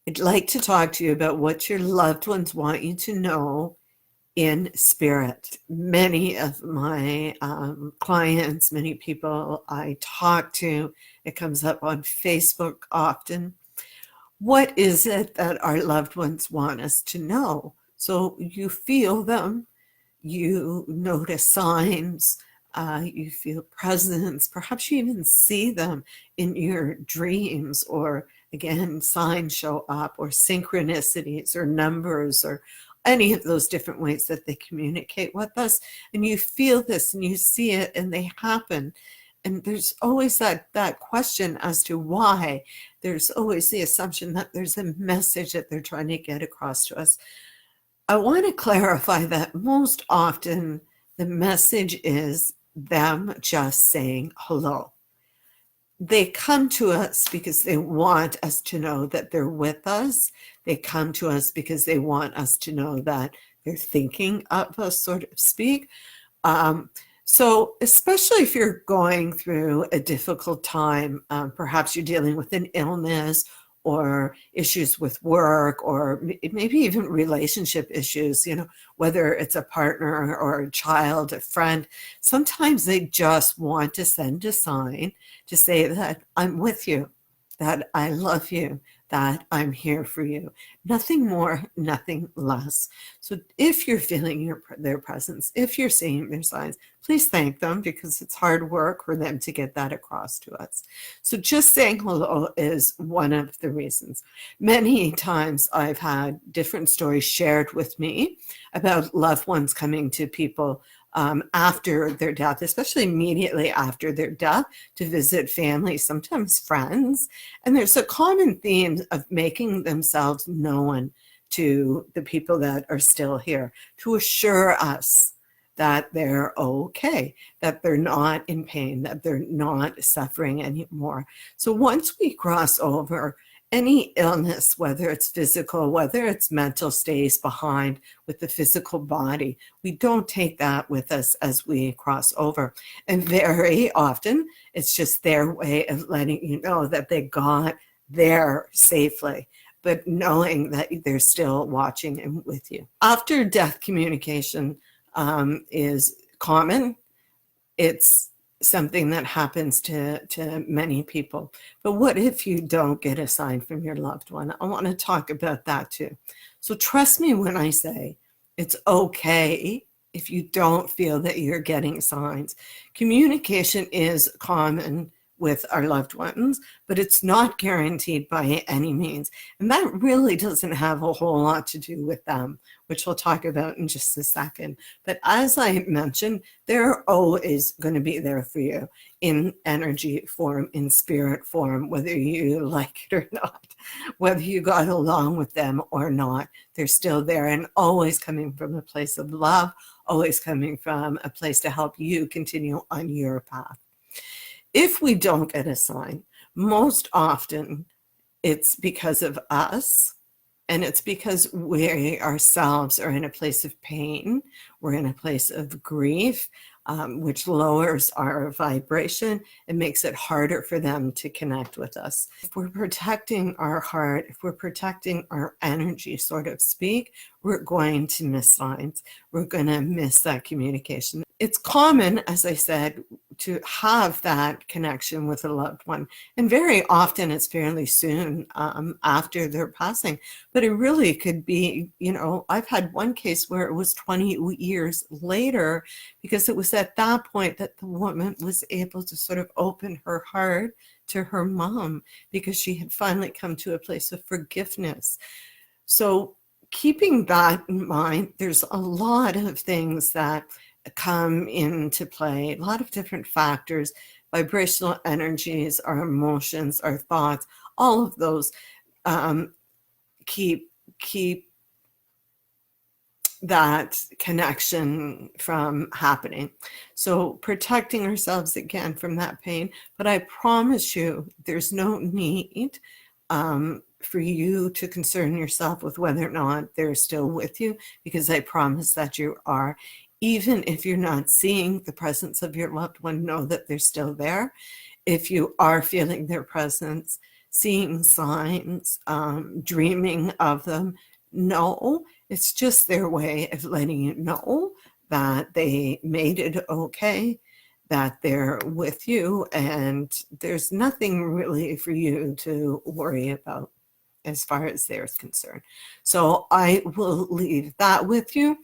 I'd like to talk to you about what your loved ones want you to know in spirit. Many of my clients, many people I talk to, it comes up on Facebook often. What is it that our loved ones want us to know? So you feel them, you notice signs, you feel presence, perhaps you even see them in your dreams, or again, signs show up, or synchronicities, or numbers, or any of those different ways that they communicate with us. And you feel this and you see it and they happen. And there's always that question as to why. There's always the assumption that there's a message that they're trying to get across to us. I want to clarify that most often the message is them just saying hello. They come to us because they want us to know that they're with us. They come to us because they want us to know that they're thinking of us, so to speak. So especially if you're going through a difficult time, perhaps you're dealing with an illness or issues with work, or maybe even relationship issues, whether it's a partner or a child, a friend, sometimes they just want to send a sign to say that I'm with you, that I love you, that I'm here for you. Nothing more, nothing less. So if you're feeling their presence, if you're seeing their signs, please thank them, because it's hard work for them to get that across to us. So just saying hello is one of the reasons. Many times I've had different stories shared with me about loved ones coming to people after their death, especially immediately after their death, to visit family, sometimes friends. And there's a common theme of making themselves known to the people that are still here, to assure us that they're okay, that they're not in pain, that they're not suffering anymore. So once we cross over, any illness, whether it's physical, whether it's mental, stays behind with the physical body. We don't take that with us as we cross over. And very often, it's just their way of letting you know that they got there safely, but knowing that they're still watching and with you. After death communication is common. It's something that happens to many people. But what if you don't get a sign from your loved one? I want to talk about that too. So trust me when I say it's okay if you don't feel that you're getting signs. Communication is common with our loved ones, but it's not guaranteed by any means. And that really doesn't have a whole lot to do with them, which we'll talk about in just a second. But as I mentioned, they're always going to be there for you in energy form, in spirit form, whether you like it or not, whether you got along with them or not. They're still there, and always coming from a place of love, always coming from a place to help you continue on your path. If we don't get a sign, most often it's because of us, and it's because we ourselves are in a place of pain. We're in a place of grief, which lowers our vibration and makes it harder for them to connect with us. If we're protecting our heart, if we're protecting our energy, so to speak, we're going to miss signs. We're going to miss that communication. It's common, as I said, to have that connection with a loved one. And very often it's fairly soon after their passing. But it really could be, I've had one case where it was 20 years later, because it was at that point that the woman was able to sort of open her heart to her mom, because she had finally come to a place of forgiveness. So keeping that in mind, there's a lot of things that come into play, a lot of different factors, vibrational energies, our emotions, our thoughts, all of those keep that connection from happening. So protecting ourselves again from that pain. But I promise you, there's no need for you to concern yourself with whether or not they're still with you, because I promise that you are. Even if you're not seeing the presence of your loved one, know that they're still there. If you are feeling their presence, seeing signs, dreaming of them. No, it's just their way of letting you know that they made it okay, that they're with you, and there's nothing really for you to worry about as far as they're concerned. So I will leave that with you.